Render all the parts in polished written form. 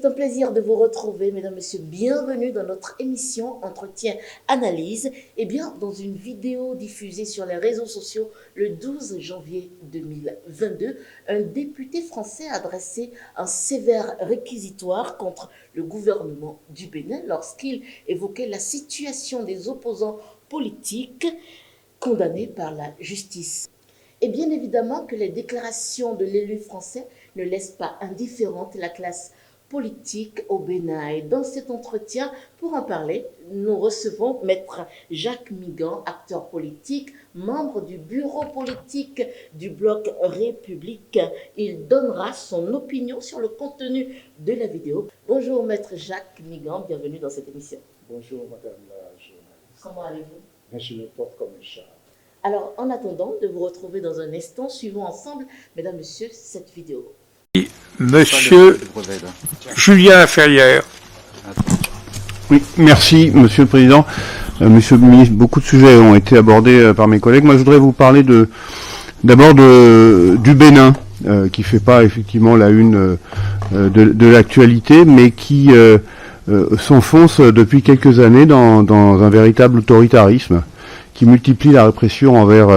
un plaisir de vous retrouver, mesdames, messieurs. Bienvenue dans notre émission Entretien-Analyse. Eh bien, dans une vidéo diffusée sur les réseaux sociaux le 12 janvier 2022, un député français a adressé un sévère réquisitoire contre le gouvernement du Bénin lorsqu'il évoquait la situation des opposants politiques condamnés par la justice. Et bien évidemment que les déclarations de l'élu français ne laissent pas indifférente la classe politique au Bénin. Et dans cet entretien, pour en parler, nous recevons Maître Jacques Migan, acteur politique, membre du bureau politique du Bloc République. Il donnera son opinion sur le contenu de la vidéo. Bonjour Maître Jacques Migan, bienvenue dans cette émission. Bonjour Madame la journaliste. Comment allez-vous? Je me porte comme un chat. Alors, en attendant de vous retrouver dans un instant, suivons ensemble, mesdames, messieurs, cette vidéo. Monsieur Julien Ferrière. Oui, merci Monsieur le Président. Monsieur le Ministre, beaucoup de sujets ont été abordés par mes collègues. Moi, je voudrais vous parler d'abord du Bénin, qui fait pas effectivement la une de l'actualité, mais qui s'enfonce depuis quelques années dans un véritable autoritarisme, qui multiplie la répression envers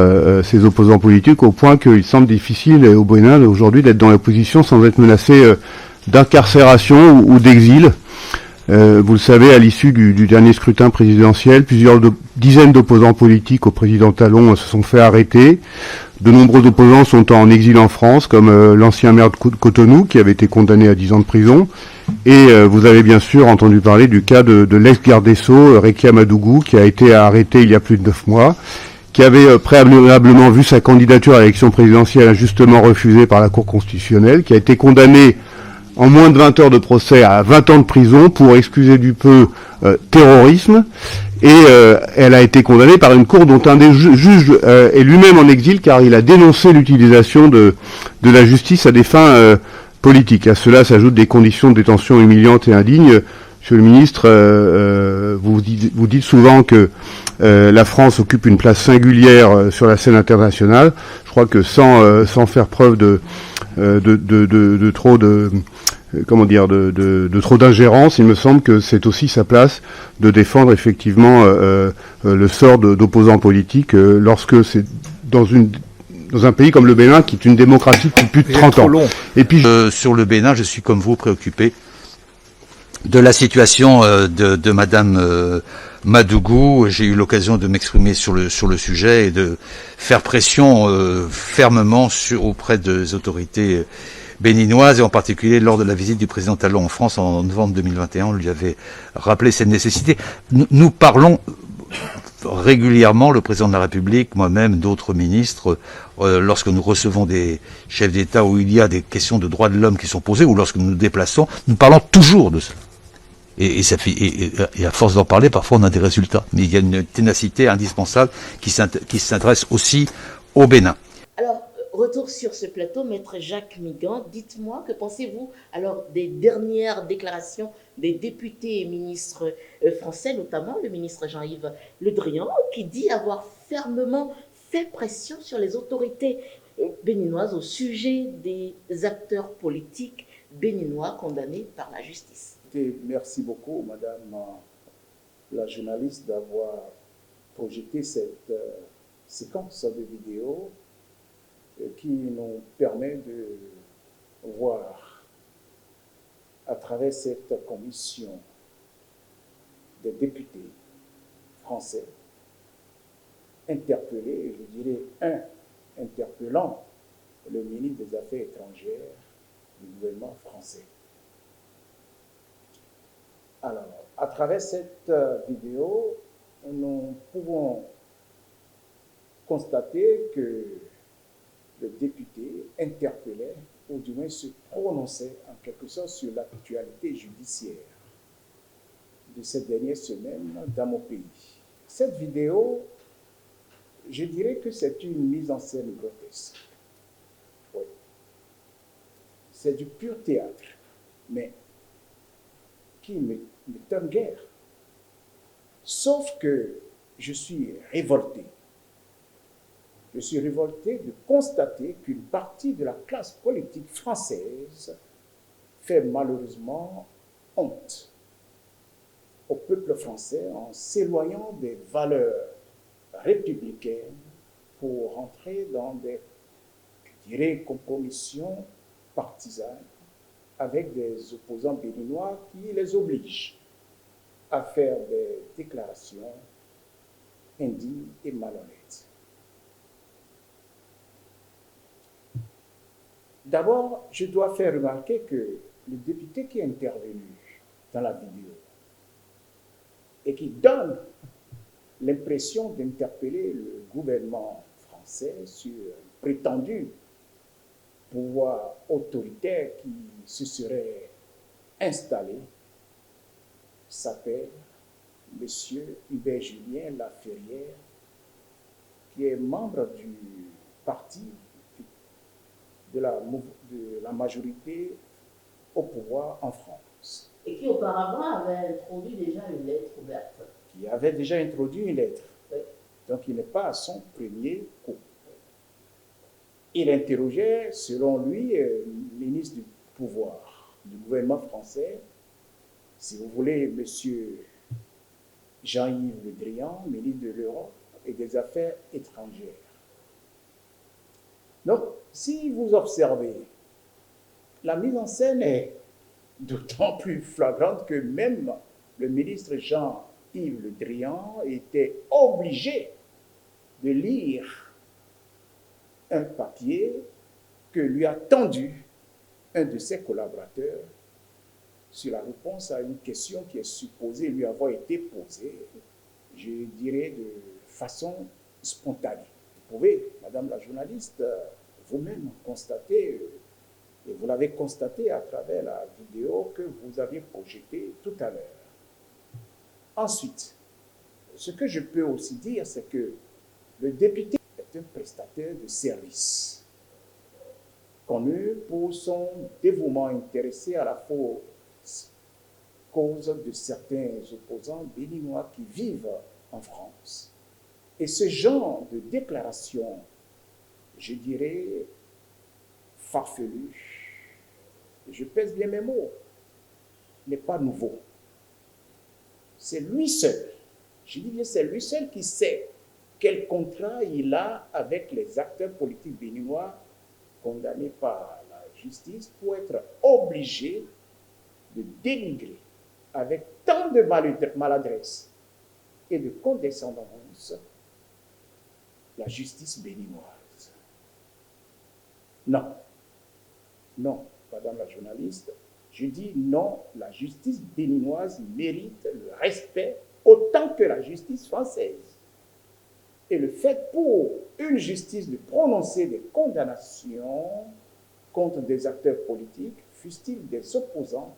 ses opposants politiques au point qu'il semble difficile au Bénin aujourd'hui d'être dans l'opposition sans être menacé d'incarcération ou d'exil. Vous le savez, à l'issue du dernier scrutin présidentiel, plusieurs dizaines d'opposants politiques au président Talon se sont fait arrêter. De nombreux opposants sont en exil en France, comme l'ancien maire de Cotonou, qui avait été condamné à 10 ans de prison. Et vous avez bien sûr entendu parler du cas de l'ex-garde des Sceaux, Rekia Madougou, qui a été arrêté il y a plus de 9 mois, qui avait préalablement vu sa candidature à l'élection présidentielle injustement refusée par la Cour constitutionnelle, qui a été condamné en moins de 20 heures de procès à 20 ans de prison pour, excusez du peu, terrorisme. Et elle a été condamnée par une cour dont un des juges est lui-même en exil, car il a dénoncé l'utilisation de la justice à des fins politiques. À cela s'ajoutent des conditions de détention humiliantes et indignes. Monsieur le ministre, vous dites souvent que la France occupe une place singulière sur la scène internationale. Je crois que sans faire preuve de trop trop d'ingérence, il me semble que c'est aussi sa place de défendre effectivement le sort d'opposants politiques lorsque c'est dans un pays comme le Bénin, qui est une démocratie depuis plus de 30 ans. Et puis sur le Bénin, je suis comme vous préoccupé de la situation de Madame Madougou. J'ai eu l'occasion de m'exprimer sur le sujet et de faire pression fermement auprès des autorités béninoises, et en particulier lors de la visite du président Talon en France en novembre 2021, on lui avait rappelé cette nécessité. Nous parlons régulièrement, le président de la République, moi-même, d'autres ministres, lorsque nous recevons des chefs d'État où il y a des questions de droits de l'homme qui sont posées, ou lorsque nous nous déplaçons, nous parlons toujours de ça. Et à force d'en parler, parfois on a des résultats. Mais il y a une ténacité indispensable qui s'intéresse aussi au Bénin. Alors, retour sur ce plateau, Maître Jacques Migan, dites-moi, que pensez-vous alors des dernières déclarations des députés et ministres français, notamment le ministre Jean-Yves Le Drian, qui dit avoir fermement fait pression sur les autorités béninoises au sujet des acteurs politiques béninois condamnés par la justice? Merci beaucoup, Madame la journaliste, d'avoir projeté cette séquence de vidéos qui nous permet de voir à travers cette commission des députés français interpeller, je dirais interpellant le ministre des Affaires étrangères du gouvernement français. Alors, à travers cette vidéo, nous pouvons constater que le député interpellait, ou du moins se prononçait en quelque sorte sur l'actualité judiciaire de ces dernières semaines dans mon pays. Cette vidéo, je dirais que c'est une mise en scène grotesque. Oui. C'est du pur théâtre, mais qui m'étonne guère. Sauf que je suis révolté. Je suis révolté de constater qu'une partie de la classe politique française fait malheureusement honte au peuple français en s'éloignant des valeurs républicaines pour entrer dans des, je dirais, compromissions partisanes avec des opposants béninois qui les obligent à faire des déclarations indignes et malhonnêtes. D'abord, je dois faire remarquer que le député qui est intervenu dans la vidéo et qui donne l'impression d'interpeller le gouvernement français sur un prétendu pouvoir autoritaire qui se serait installé s'appelle M. Hubert Julien Laferrière, qui est membre du parti de la majorité au pouvoir en France. Et qui auparavant avait introduit déjà une lettre ouverte. Qui avait déjà introduit une lettre. Oui. Donc il n'est pas à son premier coup. Il interrogeait, selon lui, le ministre du pouvoir du gouvernement français, si vous voulez, M. Jean-Yves Le Drian, ministre de l'Europe et des Affaires étrangères. Donc, si vous observez, la mise en scène est d'autant plus flagrante que même le ministre Jean-Yves Le Drian était obligé de lire un papier que lui a tendu un de ses collaborateurs sur la réponse à une question qui est supposée lui avoir été posée, je dirais de façon spontanée. Vous pouvez, Madame la journaliste, vous-même constater, et vous l'avez constaté à travers la vidéo que vous aviez projetée tout à l'heure. Ensuite, ce que je peux aussi dire, c'est que le député est un prestataire de service, connu pour son dévouement intéressé à la cause de certains opposants béninois qui vivent en France. Et ce genre de déclaration, je dirais, farfelu, je pèse bien mes mots, n'est pas nouveau. C'est lui seul, je dis bien c'est lui seul qui sait quel contrat il a avec les acteurs politiques béninois condamnés par la justice pour être obligé de dénigrer avec tant de maladresse et de condescendance la justice béninoise. Non, non, madame la journaliste, je dis non, la justice béninoise mérite le respect autant que la justice française. Et le fait pour une justice de prononcer des condamnations contre des acteurs politiques, fussent-ils des opposants,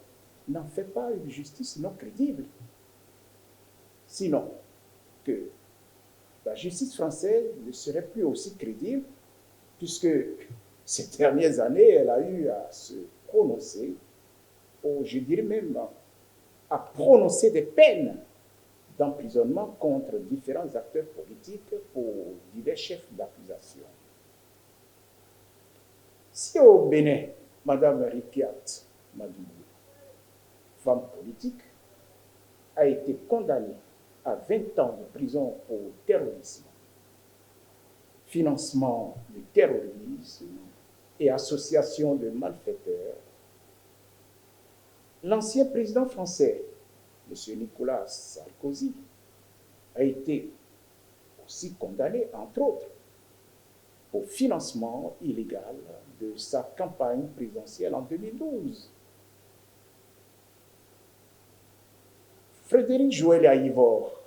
n'en fait pas une justice non crédible. Sinon, que la justice française ne serait plus aussi crédible, puisque ces dernières années, elle a eu à se prononcer, ou je dirais même à prononcer des peines d'emprisonnement contre différents acteurs politiques pour divers chefs d'accusation. Si au Bénin, Mme Rikiat Madougou, femme politique, a été condamnée à 20 ans de prison pour terrorisme, financement du terrorisme et association de malfaiteurs, l'ancien président français, M. Nicolas Sarkozy, a été aussi condamné, entre autres, au financement illégal de sa campagne présidentielle en 2012. Frédéric Joël Aïvor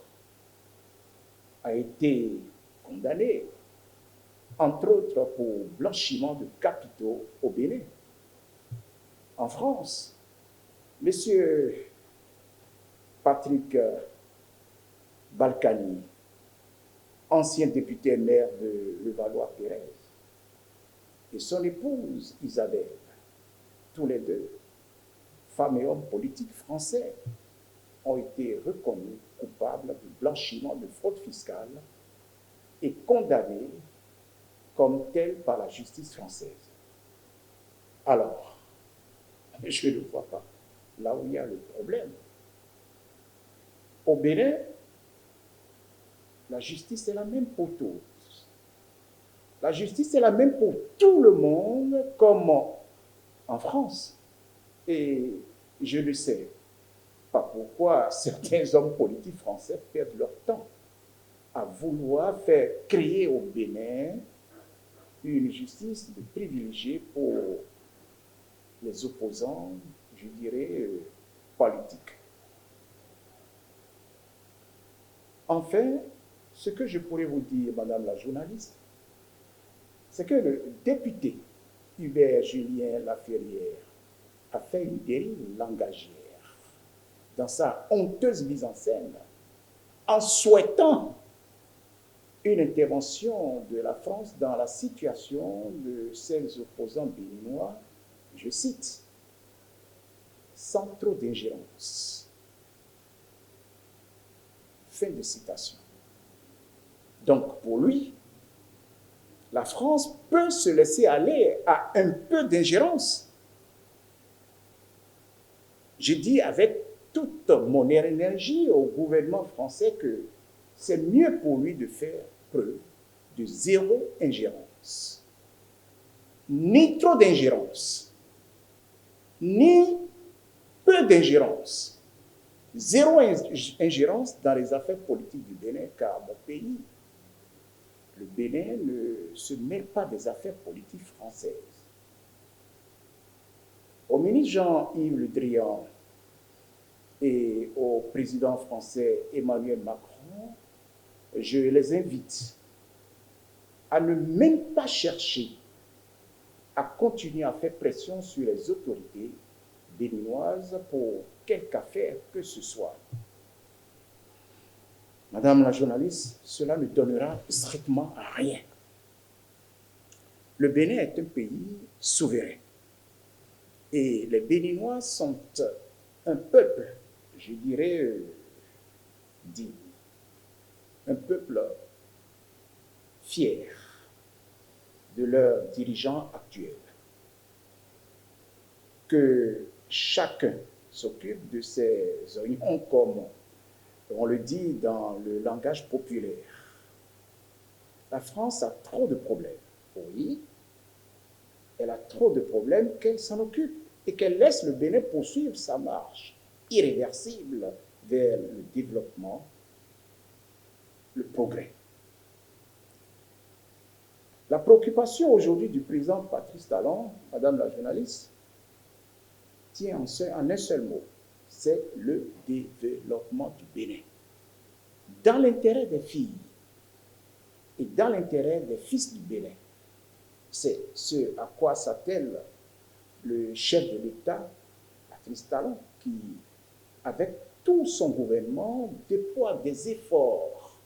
a été condamné, entre autres, pour blanchiment de capitaux au Bénin. En France, M. Patrick Balkany, ancien député maire de Levallois-Perez, et son épouse Isabelle, tous les deux, femmes et hommes politiques français, ont été reconnus coupables de blanchiment de fraude fiscale et condamnés comme tels par la justice française. Alors, je ne vois pas là où il y a le problème. Au Bénin, la justice est la même pour tous. La justice est la même pour tout le monde, comme en France. Et je ne sais pas pourquoi certains hommes politiques français perdent leur temps à vouloir faire créer au Bénin une justice de privilégiée pour les opposants, je dirais, politiques. Enfin, ce que je pourrais vous dire, Madame la journaliste, c'est que le député Hubert Julien Laferrière a fait une dérive langagière dans sa honteuse mise en scène en souhaitant une intervention de la France dans la situation de ses opposants béninois, je cite, sans trop d'ingérence. Fin de citation. Donc pour lui, la France peut se laisser aller à un peu d'ingérence. Je dis avec toute mon énergie au gouvernement français que c'est mieux pour lui de faire preuve de zéro ingérence. Ni trop d'ingérence, ni peu d'ingérence. Zéro ingérence dans les affaires politiques du Bénin, car mon pays, le Bénin, ne se mêle pas des affaires politiques françaises. Au ministre Jean-Yves Le Drian et au président français Emmanuel Macron, je les invite à ne même pas chercher à continuer à faire pression sur les autorités béninoises pour quelque affaire que ce soit. Madame la journaliste, cela ne donnera strictement rien. Le Bénin est un pays souverain. Et les Béninois sont un peuple, je dirais, digne. Un peuple fier de leurs dirigeants actuels. Que chacun s'occupe de ses oignons, comme on le dit dans le langage populaire. La France a trop de problèmes. Oui, elle a trop de problèmes qu'elle s'en occupe et qu'elle laisse le Bénin poursuivre sa marche irréversible vers le développement, le progrès. La préoccupation aujourd'hui du président Patrice Talon, Madame la journaliste, tient en un seul mot, c'est le développement du Bénin. Dans l'intérêt des filles et dans l'intérêt des fils du Bénin. C'est ce à quoi s'attelle le chef de l'État, Patrice Talon, qui, avec tout son gouvernement, déploie des efforts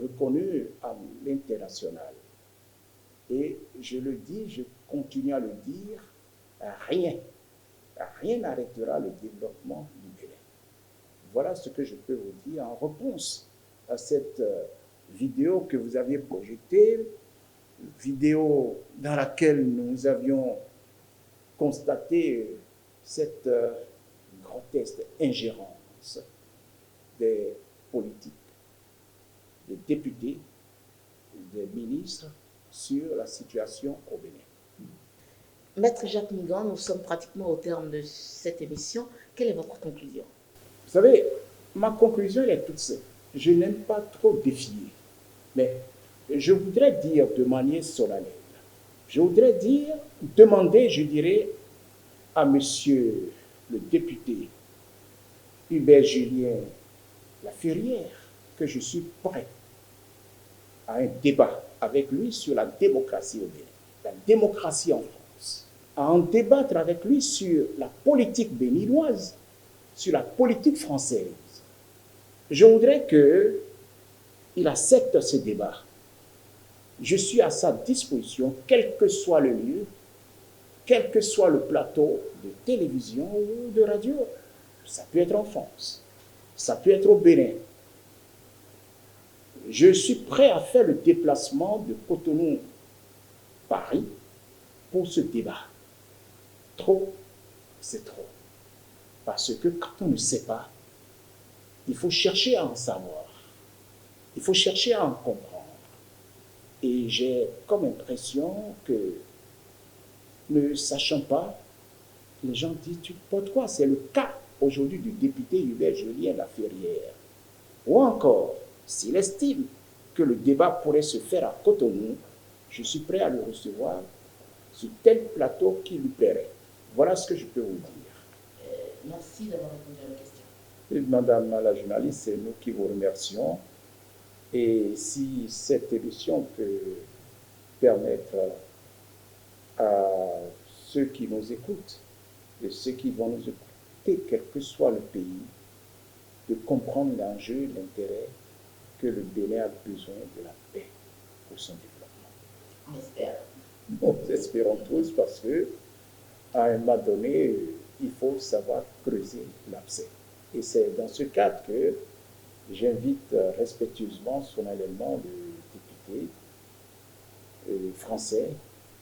reconnus à l'international. Et je le dis, je continue à le dire, rien n'arrêtera le développement du Bénin. Voilà ce que je peux vous dire en réponse à cette vidéo que vous aviez projetée, vidéo dans laquelle nous avions constaté cette grotesque ingérence des politiques, des députés, des ministres sur la situation au Bénin. Maître Jacques Migan, nous sommes pratiquement au terme de cette émission. Quelle est votre conclusion? Vous savez, ma conclusion elle est toute simple. Je n'aime pas trop défier, mais je voudrais dire de manière solennelle, je voudrais demander, je dirais, à monsieur le député Hubert Julien Laferrière que je suis prêt à un débat avec lui sur la démocratie au Bénin, la démocratie en France, à en débattre avec lui sur la politique béninoise, sur la politique française. Je voudrais qu'il accepte ce débat. Je suis à sa disposition, quel que soit le lieu, quel que soit le plateau de télévision ou de radio. Ça peut être en France, ça peut être au Bénin. Je suis prêt à faire le déplacement de Cotonou-Paris pour ce débat. Trop, c'est trop. Parce que quand on ne sait pas, il faut chercher à en savoir. Il faut chercher à en comprendre. Et j'ai comme impression que, ne sachant pas, les gens disent, tu portes quoi? C'est le cas aujourd'hui du député Hubert Julien Laferrière. Ou encore, s'il estime que le débat pourrait se faire à Cotonou, je suis prêt à le recevoir sur tel plateau qui lui plairait. Voilà ce que je peux vous dire. Merci d'avoir répondu à la question. Et Madame la journaliste, c'est nous qui vous remercions. Et si cette émission peut permettre à ceux qui nous écoutent et ceux qui vont nous écouter, quel que soit le pays, de comprendre l'enjeu, l'intérêt que le Bénin a besoin de la paix pour son développement. On espère. Nous espérons tous parce que, à un moment donné, il faut savoir creuser l'abcès. Et c'est dans ce cadre que j'invite respectueusement, solennellement, le député français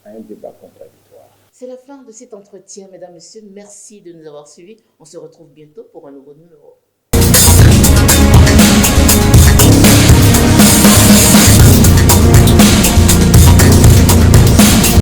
à un débat contradictoire. C'est la fin de cet entretien, mesdames, messieurs. Merci de nous avoir suivis. On se retrouve bientôt pour un nouveau numéro.